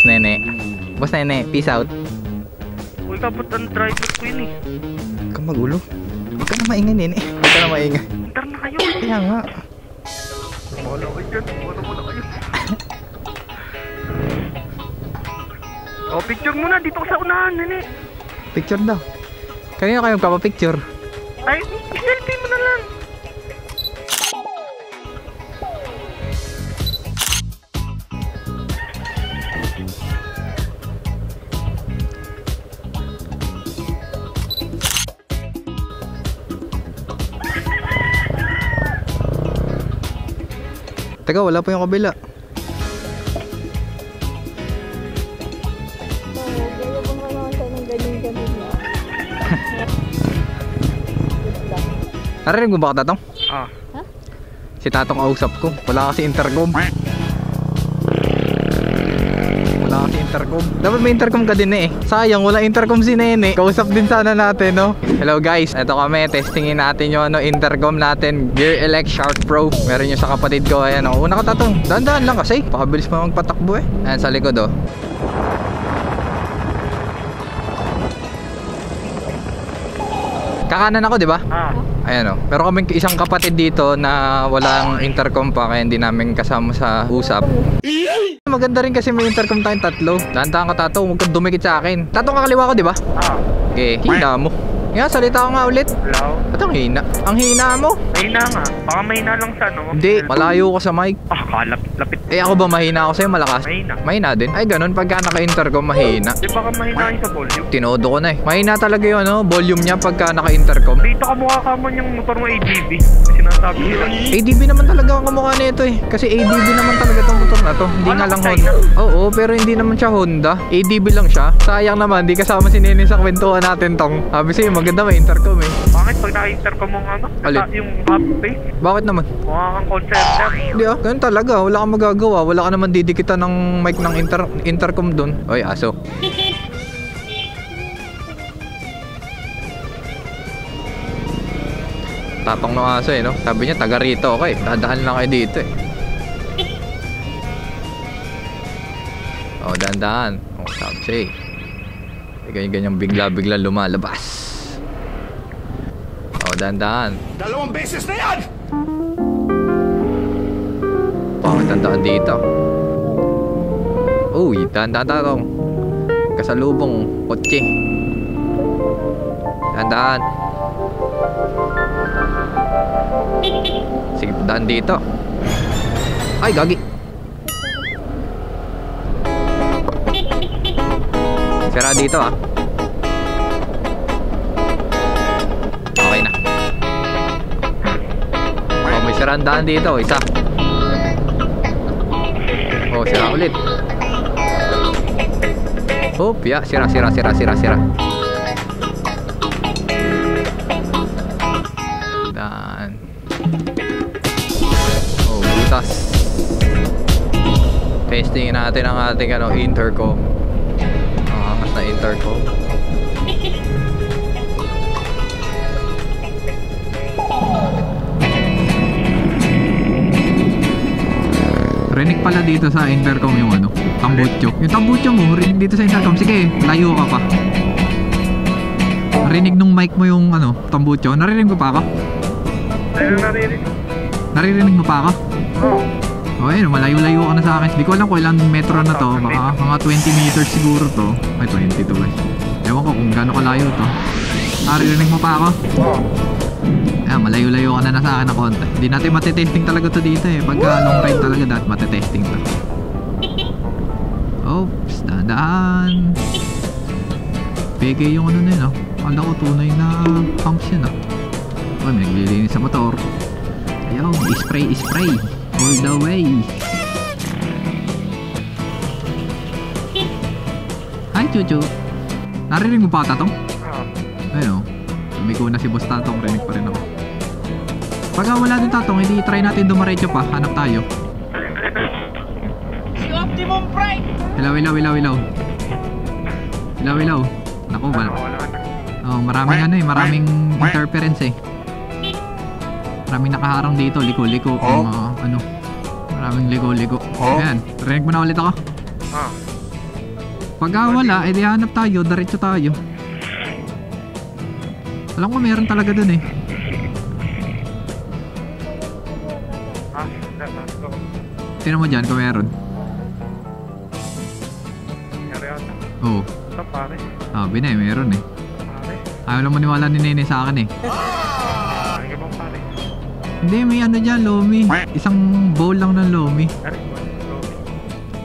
Nene. Boss Nene, peace out. Uy, kapot ang driver ko yun eh. Huwag kang magulo. Huwag ka na maingay, Nene. Huwag ka na maingay. Tara na kayo. Kaya nga. Wala kayo dyan. Wala kayo. Oh, picture muna dito ka sa unahan, Nene. Picture daw. Kanina kayong papapicture? Ay, selfie mo na lang. Teka, wala pa yung kabila. Narinig mo ba ka, Tatong? Ah. Si Tatong kausap ko. Wala kasi intercom. Wala kasi intercom. Dapat may intercom ka din eh. Sayang, wala intercom si Nene. Kausap din sana natin, no? Hello guys, eto kami. Testingin natin yung intercom natin. Gear Elect Shark Pro. Meron yung sa kapatid ko. Ayan o. Una ka, Tatong. Dahan-dahan lang kasi. Pakabilis pa magpatakbo eh. Ayan sa likod oh. Kakanan ako, di ba? Ah. Ayan o. Pero kami isang kapatid dito na walang intercom pa kaya hindi namin kasama sa usap. Maganda rin kasi may intercom tayong tatlo. Dahan-dahan ka, Tatong. Huwag kang dumikit sa akin. Tatong, kakaliwa ko, di ba? Ah. Okay, hina mo. Nga, salita ko nga ulit. Hello? Ba't ang hina? Ang hina mo? Mahina nga. Baka mahina lang sa ano. Hindi, malayo ko sa mic. Ah, lapit. Eh ako ba mahina ako sa'yo, malakas? Mahina. Mahina din? Ay ganun, pagka naka-intercom mahina. Di baka mahina yung sa volume. Tinodo ko na eh. Mahina talaga yung ano, volume niya pagka naka-intercom. Dito ka mukha ka man yung motor mo ADB. Sinasabi nila. ADB naman talaga ang kamukha nito eh. Kasi ADB naman talaga tong motor na to. Hindi nga lang Honda. Oo, pero hindi naman siya Honda. ADB lang siya. Sayang naman, di kasama si Nene sa kwentuhan natin tong. Sabi sa'yo, maganda may intercom eh. Bakit pag naka-intercom mo nga Alin? yung half face? Bakit naman? Mukha kang conservator. Hindi ah, ganun talaga. Wala kang magagawa. Wala ka naman didikitan ng mic ng intercom dun. Oy, aso. Tatong ng aso eh, no? Sabi niya, taga rito ako eh. Dadahan lang kayo dito eh. Oh, dahan-dahan. Oh, sabi siya eh. Ganyan-ganyan bigla-bigla lumalabas. Oh, dahan-dahan. 2 beses na yan! Oh, dahan-dahan dito. Uy, dahan-dahan Tatong. Kasalubong kotse. Dahan-dahan. Sige, dahan dito. Ay, gagi. Sira dito ah. Okay na. Oh, may sirandaan dito. Isa. Oh, sira ulit. Hop, ya. Sira. Dan. Oh, butas. Testingin natin ang ating intercom. Ang angas na intercom. Rinig pala dito sa intercom yung tambutso. Yung tambutso mo, rinig dito sa intercom. Sige, layo ka pa. Rinig nung mic mo yung tambutso. Narinig mo pa ako? Narinig. Naririnig mo pa ako? Oo. Oh, ayun, malayo-layo ka na sa akin. Hindi ko alam kung ilang metro na to. Baka mga 20 meters siguro to. Ay, 20 to guys. Ewan ko kung gaano kalayo to. Naririnig mo pa ako? Oo. Ayan, malayo-layo ka na sa akin ng konti. Hindi natin matitesting talaga to dito eh. Pagka long ride talaga dapat matitesting to. Oops, dahan. Peke yung na yun, Kala ko tunay na pumps yun, Ay, may naglilinis sa motor. Ayaw, spray all the way. Hi, Chuchu. Narinig mo pa, Tatong? Ayun, lumiko na si Boss Tatong. Rinig pa rin ako. Pagka wala din, Tatong, hindi try natin dumaretso pa. Hanap tayo. Si Optimum Prime! Ilaw. Naku, oh, maraming maraming interference eh. Maraming nakaharang dito, liko-liko. Maraming liko-liko. Ayan, rinig mo na ulit ako. Pagka wala, edi hanap tayo, diretso tayo. Alam ko meron talaga dun eh. Tingnan mo dyan kung meron. Nangyari ata. Oo. Ito pare. Sabi na eh, meron eh. Pare. Ayaw lang maniwala ni Nene sa akin eh. Ay ka bang pare? Hindi, may ano dyan, lomi. Isang bowl lang ng lomi. Ari mo.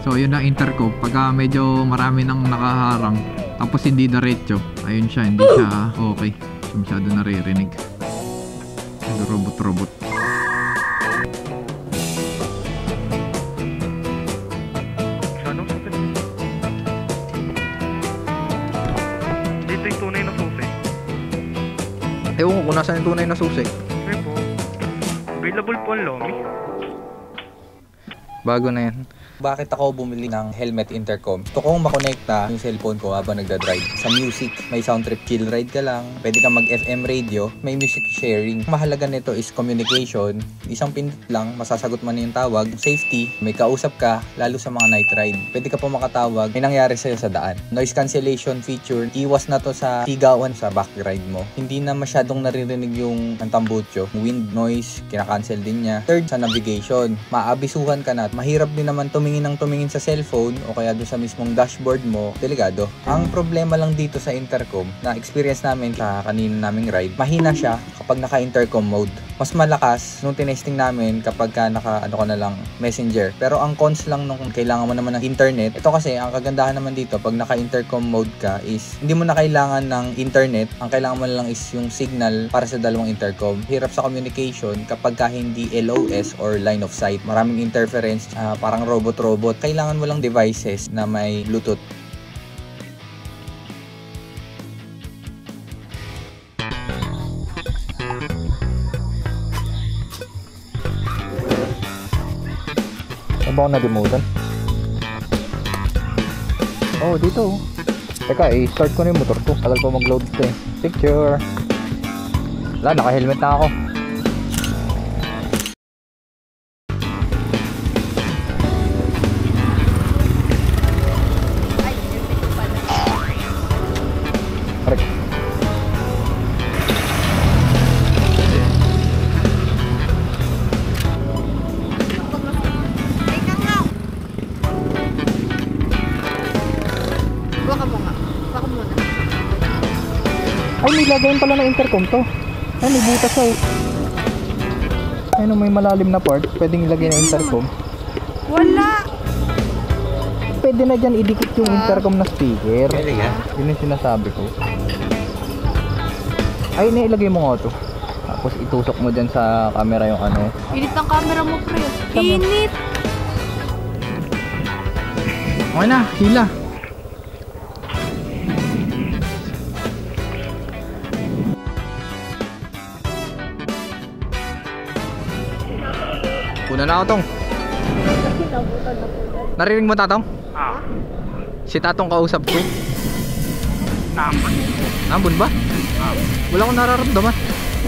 So yun na intercom. Pagka medyo marami nang nakaharang, tapos hindi diretso, ayun siya, hindi siya okay. Masyado naririnig. Robot. Masyadong sakit. Dito yung tunay na susi. Ewan ko kung nasaan yung tunay na susi. Sige po. Available po ang Lomi. Bago na yan. Bakit ako bumili ng helmet intercom? Gusto kong makonekta yung cellphone ko habang nagdadrive. Sa music, may sound trip, chill ride ka lang. Pwede kang mag-FM radio, may music sharing. Mahalaga nito is communication. Isang pindot lang, masasagot man yung tawag. Safety, may kausap ka, lalo sa mga night ride. Pwede ka pa makatawag, may nangyari sa'yo sa daan. Noise cancellation feature, iwas na to sa sigawan sa back ride mo. Hindi na masyadong naririnig yung tambutso. Wind noise, kinakancel din niya. Third, sa navigation. Maabisuhan ka na. Mahirap din naman tumingin sa cellphone o kaya doon sa mismong dashboard mo, delikado. Ang problema lang dito sa intercom, na experience namin sa kanina naming ride, mahina siya kapag naka-intercom mode. Mas malakas nung tinesting namin kapag ka naka ka na lang messenger. Pero ang cons lang nung kailangan mo naman ng internet, ito kasi ang kagandahan naman dito pag naka-intercom mode ka is hindi mo na kailangan ng internet, ang kailangan mo lang is yung signal para sa dalawang intercom. Hirap sa communication kapag ka hindi LOS or line of sight. Maraming interference, parang robot. Kailangan mo lang devices na may Bluetooth. Saan ba ako nalimutan? Oh, dito. Teka, i-start ko na yung motor ko. Tagal pa mag-load ito eh. Picture. Wala, naka-helmet na ako. Ay, may lagayin pala ng intercom to. Ay, may butas oh. Ay, no, may malalim na part. Pwedeng ilagay ng intercom. Wala! Pwede na dyan idikit yung intercom na speaker. Pwede nga? Yun yung sinasabi ko. Ay, nailagay mo nga to. Tapos itusok mo dyan sa camera yung ano. Init ng camera mo, pre. Init! Okay na, hila. Una na ako, Tong. Narinig mo, Tatong? Si Tatong kausap ko. Naman. Nambun ba? Wala akong nararamdaman.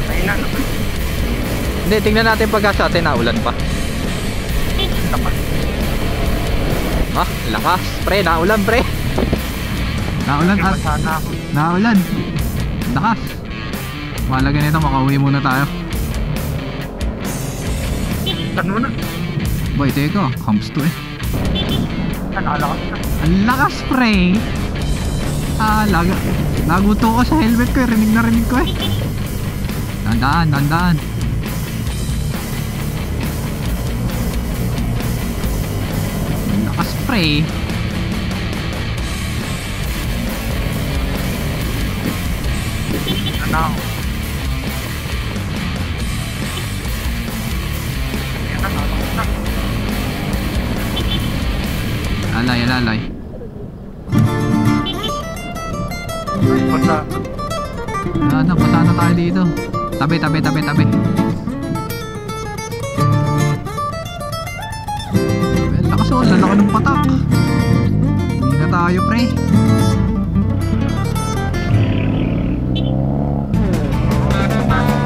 Ayun na. Hindi, tingnan natin pagka sa atin naulan pa. Ah, lakas. Pre, naulan, pre. Naulan at naulan. Lakas. Mahalaga nito, makauwi muna tayo. Saan mo na? Boy, teka, humps to eh. Saan alakas na? Ang lakas, pre. Laguto ko sa helmet ko eh. Rinig na rinig ko eh. Dandaan. Ang lakas, pre. Ano? Alay. Basta. Basa na tayo dito. Tabi. Well, lakas oh, lalaki ng patak. Hindi na tayo, pre.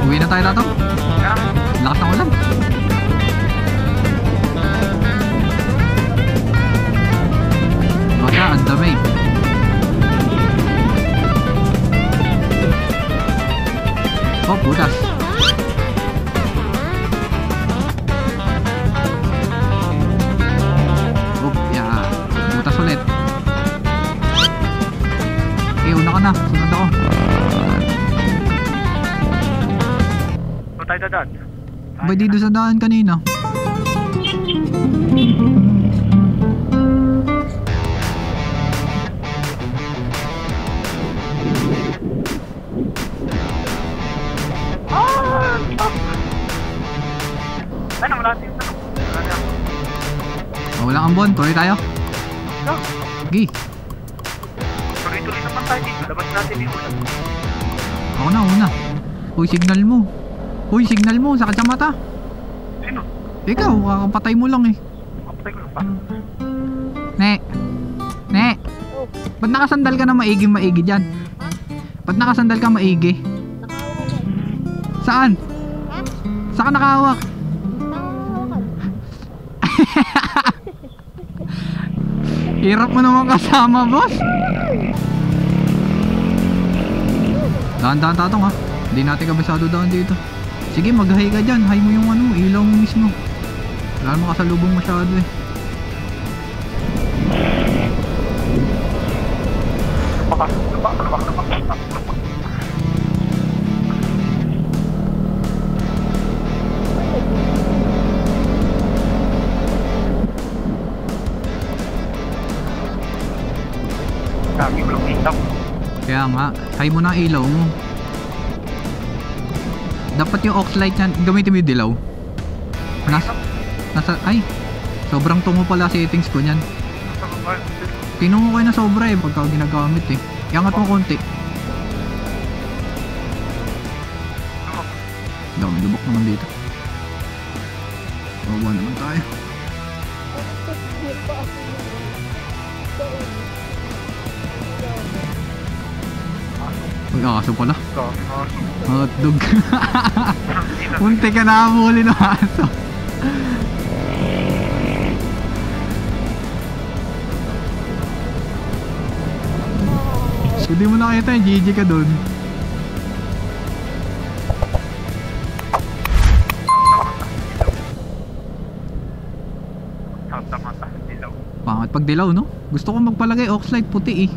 Uwi na tayo, Tato. Lakas ng ulan. Ang dami. Oh, butas. Oh, yeah. Butas ulit. Okay, una ka na. Sunod ako. Saan tayo dadaan? Ba dito sa daan kanina? Ano, wala natin yung tanong. Oh, wala kang bon. Tuloy tayo. No, Gi. tuloy-tuloy naman tayo dito. Labas natin yung ulan. Ako na, una. Uy, signal mo. Uy, signal mo. Sakit sa mata. Sino? Ikaw, kakapatay mo lang eh. Kapatay ko lang pa. Ne. Ne. Ba't nakasandal ka na maigi dyan? Ba't nakasandal ka maigi? Saan? Saan ka nakahawak? Hirap mo naman kasama, boss. Dahan-dahan tatong ha. Hindi natin kabisado daan dito. Sige, mag-high ka dyan. High mo yung ano, ilaw mo mismo. Wala naman kasalubong masyado eh. Dami ko lang kita. Kaya nga, high mo na ang ilaw mo. Dapat yung aux light yan, gamitin mo yung dilaw. Ay, sobrang tungo pala settings ko niyan. Tinungo ko na sobra eh, pagka ginagamit eh. Iangat mo konti. Dami lubok naman dito. Bawa naman tayo. Uy, aso pala. Hotdog. Munti ka na huli ng aso. Hindi mo nakita yung GG ka dun. Tama-tama, dilaw. Pangat pag dilaw no? Gusto ko magpalagay aux light puti eh.